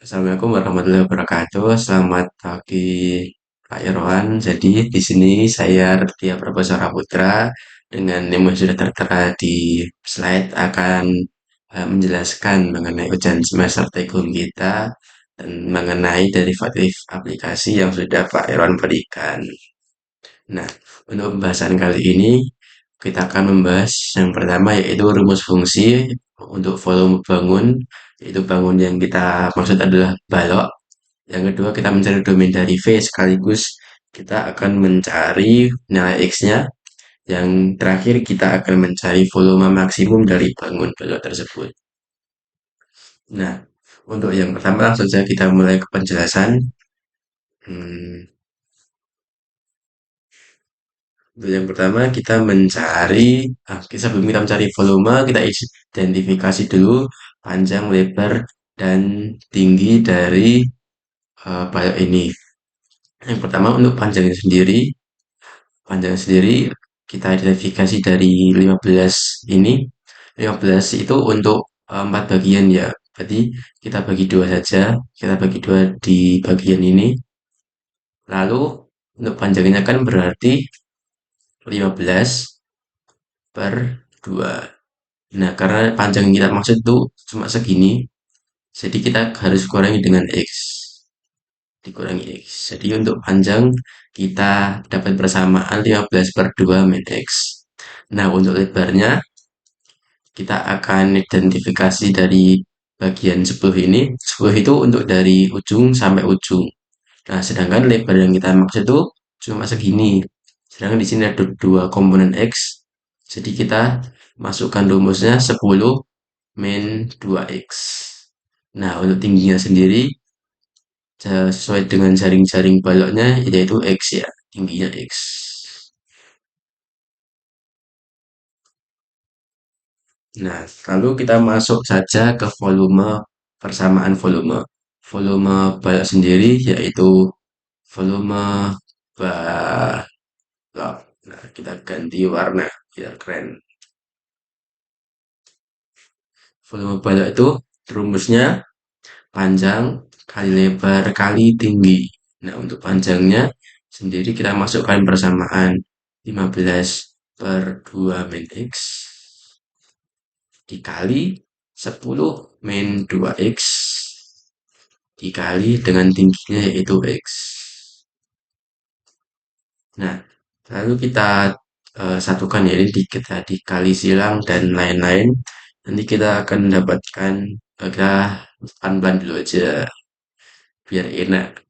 Assalamualaikum warahmatullahi wabarakatuh. Selamat pagi, Pak Irwan. Jadi di sini saya Raditya Profesor Putra dengan yang sudah tertera di slide akan menjelaskan mengenai ujian semester Tekun kita dan mengenai derivatif aplikasi yang sudah Pak Irwan berikan. Nah, untuk pembahasan kali ini kita akan membahas yang pertama yaitu rumus fungsi untuk volume bangun, yaitu bangun yang kita maksud adalah balok. Yang kedua kita mencari domain dari V sekaligus kita akan mencari nilai X-nya. Yang terakhir kita akan mencari volume maksimum dari bangun balok tersebut. Nah, untuk yang pertama langsung saja kita mulai ke penjelasan. Hmm, Untuk yang pertama kita mencari, sebelum kita mencari volume, kita identifikasi dulu panjang, lebar, dan tinggi dari balok ini. Yang pertama untuk panjangnya sendiri kita identifikasi dari 15 ini. 15 itu untuk 4 bagian ya. Berarti kita bagi dua saja, kita bagi dua di bagian ini. Lalu untuk panjangnya kan berarti 15 per 2. Nah, karena panjang yang kita maksud itu cuma segini, jadi kita harus kurangi dengan X. Dikurangi X. Jadi untuk panjang kita dapat persamaan 15 per 2 min X. Nah, untuk lebarnya kita akan identifikasi dari bagian 10 ini. 10 itu untuk dari ujung sampai ujung. Nah, sedangkan lebar yang kita maksud itu cuma segini. Sedangkan di sini ada dua komponen X. Jadi kita masukkan rumusnya 10 min 2X. Nah, untuk tingginya sendiri sesuai dengan jaring-jaring baloknya yaitu X ya, tingginya X. Nah, lalu kita masuk saja ke volume, persamaan volume. Volume balok sendiri yaitu volume balok. Nah, kita ganti warna biar keren. Volume balok itu rumusnya panjang kali lebar kali tinggi. Nah, untuk panjangnya sendiri kita masukkan persamaan 15 per 2 min X dikali 10 min 2X dikali dengan tingginya yaitu X. Nah, lalu kita satukan ya, ini kita dikali silang dan lain-lain. Nanti kita akan mendapatkan, kita pelan-pelan dulu aja biar enak.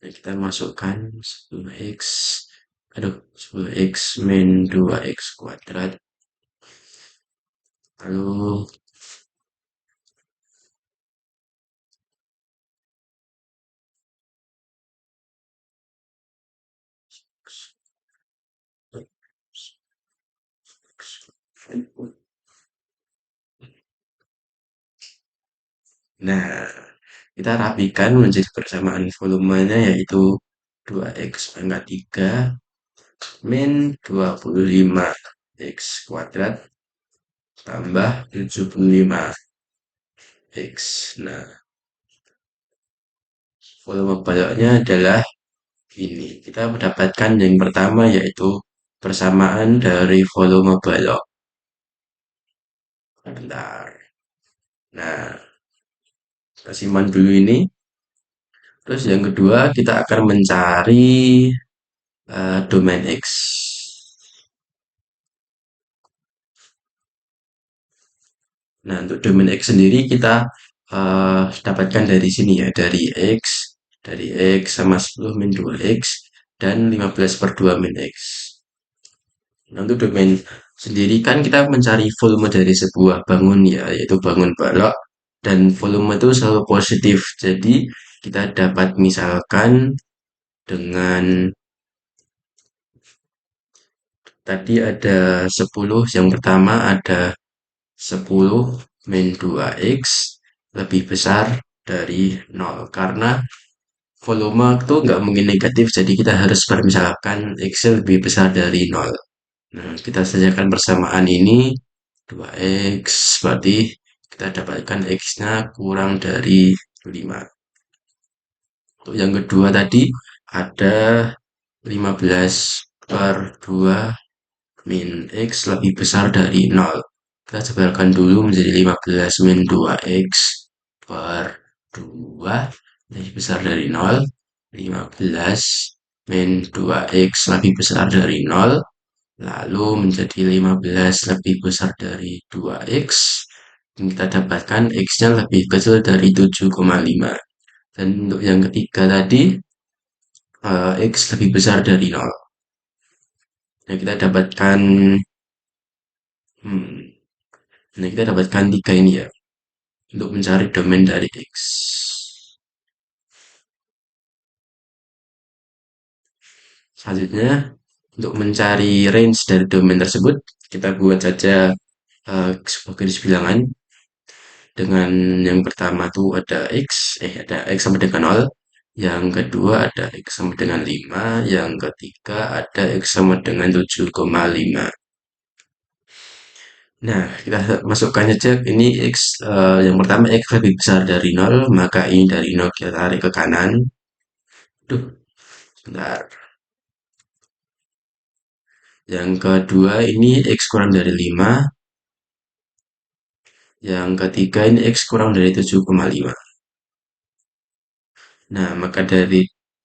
Nah, kita masukkan 10x, aduh, 10x min 2x kuadrat. Lalu nah, kita rapikan menjadi persamaan volumenya yaitu 2x pangkat 3 min 25 x kuadrat tambah 75 x. Nah, volume baloknya adalah ini. Kita mendapatkan yang pertama yaitu persamaan dari volume balok. Bentar. Nah, kita simpan dulu ini. Terus yang kedua kita akan mencari domain X. Nah, untuk domain X sendiri kita dapatkan dari sini ya, dari X sama 10 min 2X, dan 15 per 2 min X. Nah, untuk domain sendiri kan kita mencari volume dari sebuah bangun ya, yaitu bangun balok, dan volume itu selalu positif. Jadi, kita dapat misalkan dengan tadi ada 10, yang pertama ada 10 min 2x lebih besar dari 0 karena volume itu nggak mungkin negatif, jadi kita harus permisalkan x lebih besar dari 0. Nah, kita sajakan persamaan ini 2x berarti kita dapatkan X-nya kurang dari 5. Untuk yang kedua tadi ada 15 per 2 min X lebih besar dari 0. Kita jabarkan dulu menjadi 15 min 2X per 2 lebih besar dari 0. 15 min 2X lebih besar dari 0. Lalu menjadi 15 lebih besar dari 2X. Dan kita dapatkan X-nya lebih kecil dari 7,5. Dan untuk yang ketiga tadi, X lebih besar dari 0. Nah, kita dapatkan, hmm, nah kita dapatkan tiga ini ya, untuk mencari domain dari X. Selanjutnya, untuk mencari range dari domain tersebut, kita buat saja sebuah garis bilangan dengan yang pertama tuh ada X sama dengan 0, yang kedua ada X sama dengan 5, yang ketiga ada X sama dengan 7,5. Nah, kita masukkan saja ini X, yang pertama X lebih besar dari 0, maka ini dari 0 kita tarik ke kanan. Duh, sebentar. Yang kedua ini X kurang dari 5, yang ketiga ini X kurang dari 7,5. Nah, maka dari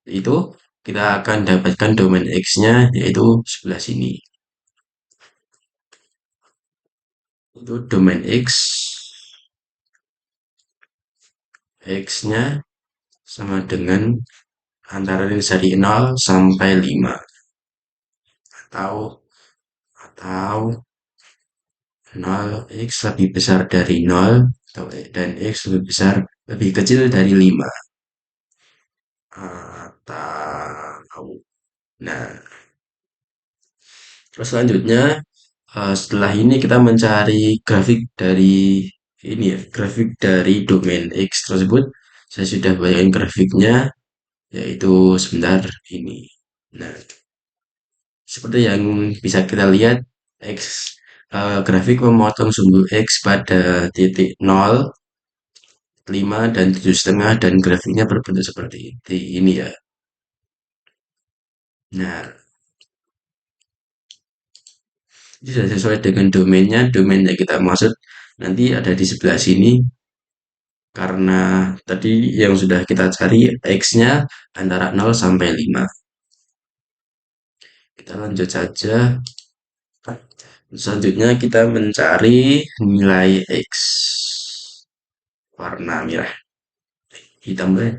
itu kita akan dapatkan domain X-nya yaitu sebelah sini. Itu domain X-nya sama dengan antara range dari 0 sampai 5 atau atau 0 X lebih besar dari 0 dan X lebih kecil dari 5 atau nah terus selanjutnya setelah ini kita mencari grafik dari ini ya grafik dari domain X tersebut. Saya sudah bayangin grafiknya, yaitu sebentar ini. Nah, seperti yang bisa kita lihat, X grafik memotong sumbu X pada titik 0, 5, dan 7,5 dan grafiknya berbentuk seperti ini ya. Nah, ini sudah sesuai dengan domainnya, domain yang kita maksud nanti ada di sebelah sini karena tadi yang sudah kita cari X-nya antara 0 sampai 5. Kita lanjut saja. Selanjutnya kita mencari nilai X. Warna merah. Hitam ya.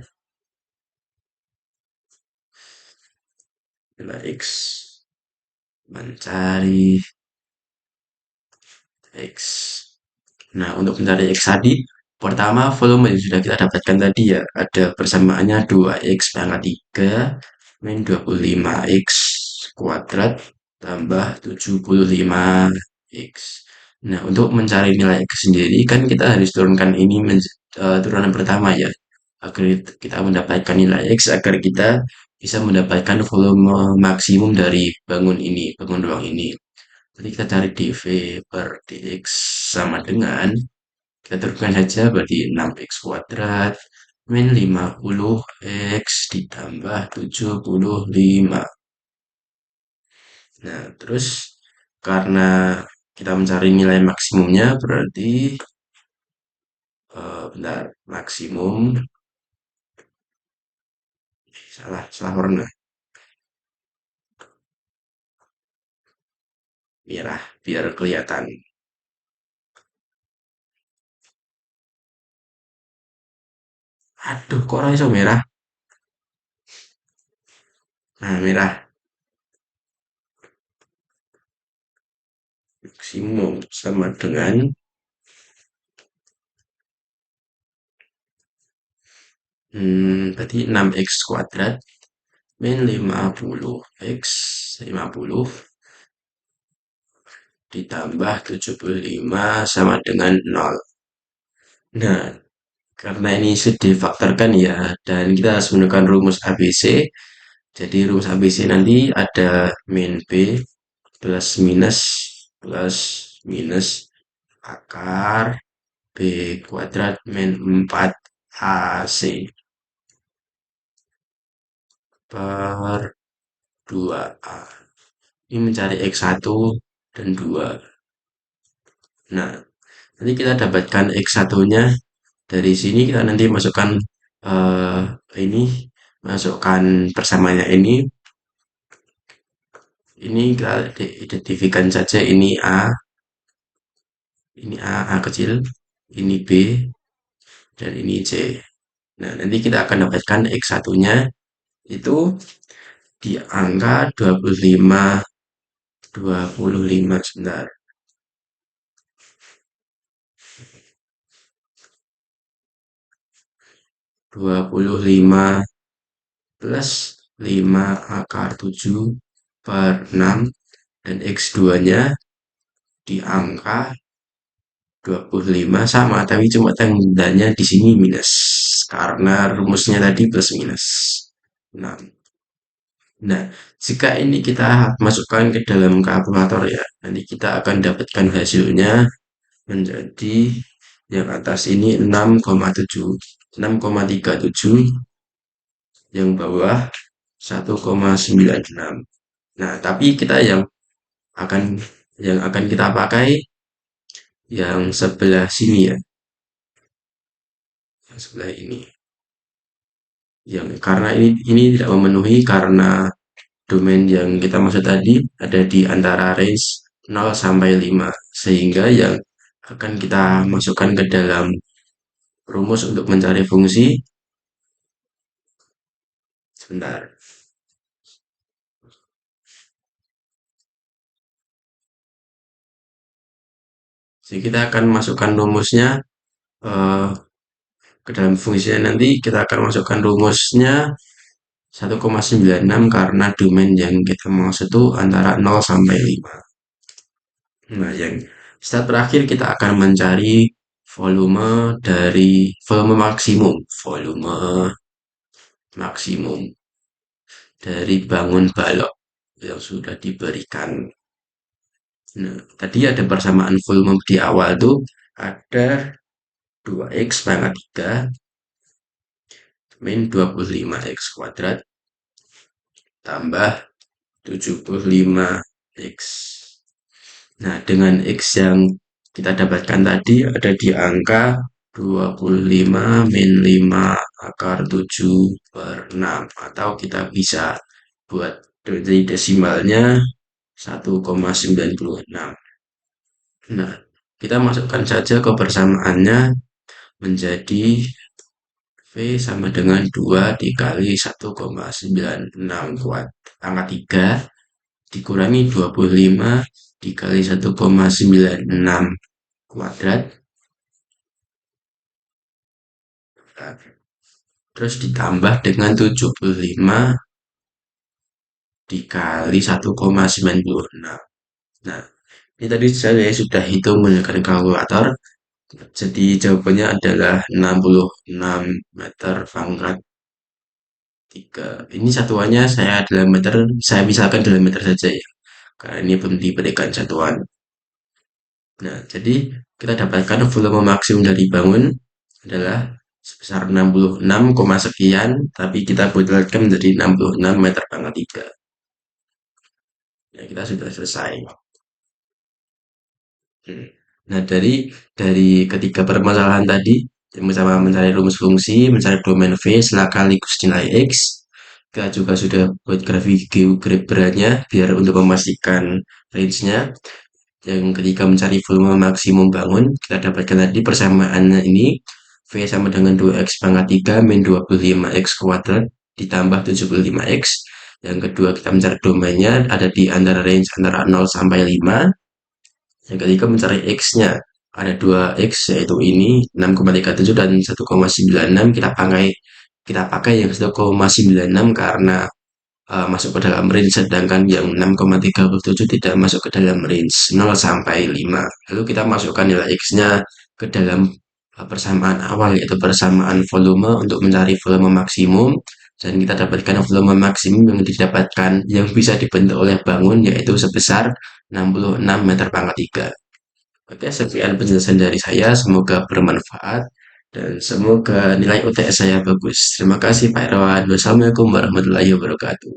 Nilai X. Mencari X. Nah, untuk mencari X tadi, pertama volume yang sudah kita dapatkan tadi ya, ada persamaannya 2X pangkat 3 min 25X kuadrat tambah 75X. Nah, untuk mencari nilai X sendiri kan kita harus turunkan ini turunan pertama ya, agar kita mendapatkan nilai X, agar kita bisa mendapatkan volume maksimum dari bangun ruang ini. Jadi kita cari dV per dx sama dengan kita turunkan saja berarti 6x kuadrat min 50x ditambah 75. Nah, terus karena kita mencari nilai maksimumnya berarti bentar, maksimum salah warna merah biar kelihatan. Aduh, kok iso merah? Nah, merah maksimum sama dengan berarti 6x kuadrat min 50x 50 ditambah 75 sama dengan 0. Nah, karena ini sudah difaktorkan ya, dan kita harus menggunakan rumus ABC. Jadi rumus ABC nanti ada min B plus minus akar B kuadrat min 4 AC per 2A. Ini mencari X1 dan 2. Nah, nanti kita dapatkan X1-nya dari sini kita nanti masukkan eh, ini masukkan persamanya ini kita identifikan saja ini A kecil, ini B dan ini C. Nah, nanti kita akan dapatkan X1-nya itu di angka 25 sebentar. 25 plus 5 akar 7 per 6 dan X2-nya di angka 25 sama tapi cuma tandanya di sini minus karena rumusnya tadi plus minus 6. Nah, jika ini kita masukkan ke dalam kalkulator ya, nanti kita akan dapatkan hasilnya menjadi yang atas ini 6,7, 6,37, yang bawah 1,96. Nah, tapi kita akan yang akan kita pakai yang sebelah sini ya, yang sebelah ini. Yang karena ini tidak memenuhi karena domain yang kita maksud tadi ada di antara range 0 sampai 5 sehingga yang akan kita masukkan ke dalam rumus untuk mencari fungsi sebentar. Jadi kita akan masukkan rumusnya eh, ke dalam fungsinya nanti kita akan masukkan rumusnya 1,96 karena domain yang kita maksud itu antara 0 sampai 5. Nah, yang step terakhir kita akan mencari volume maksimum, volume maksimum dari bangun balok yang sudah diberikan. Nah, tadi ada persamaan volume di awal tuh ada 2x pangkat 3 min 25x kuadrat tambah 75x. Nah, dengan X yang kita dapatkan tadi ada di angka 25 min 5 akar 7 per 6. Atau kita bisa buat dari desimalnya 1,96. Nah, kita masukkan saja ke persamaannya menjadi V sama dengan 2 dikali 1,96 kuat angka 3 dikurangi 25 dikali 1,96 kuadrat terus ditambah dengan 75 dikali 1,96. Nah, ini tadi saya sudah hitung menggunakan kalkulator. Jadi jawabannya adalah 66 meter pangkat 3. Ini satuannya saya misalkan dalam meter saja ya. Karena ini belum diberikan satuan. Nah, jadi kita dapatkan volume maksimum dari bangun adalah sebesar 66, sekian, tapi kita bulatkan menjadi 66 meter pangkat 3. Ya, kita sudah selesai. Hmm. Nah, dari ketiga permasalahan tadi, yang pertama mencari rumus fungsi, mencari domain V sekaligus nilai X. Kita juga sudah buat grafik GeoGebra-nya biar untuk memastikan range-nya. Yang ketiga mencari volume maksimum bangun, kita dapatkan tadi persamaannya ini V sama dengan 2x pangkat 3 min 25x kuadrat ditambah 75x. Yang kedua kita mencari domainnya ada di antara range antara 0 sampai 5. Yang ketiga mencari x-nya ada 2x yaitu ini 6,37 dan 1,96 kita pakai yang 1,96 karena masuk ke dalam range sedangkan yang 6,37 tidak masuk ke dalam range 0 sampai 5. Lalu kita masukkan nilai X-nya ke dalam persamaan awal yaitu persamaan volume untuk mencari volume maksimum dan kita dapatkan volume maksimum yang bisa dibentuk oleh bangun yaitu sebesar 66 meter pangkat 3. Oke, sekian penjelasan dari saya. Semoga bermanfaat dan semoga nilai UTS saya bagus. Terima kasih Pak Irwan. Wassalamualaikum warahmatullahi wabarakatuh.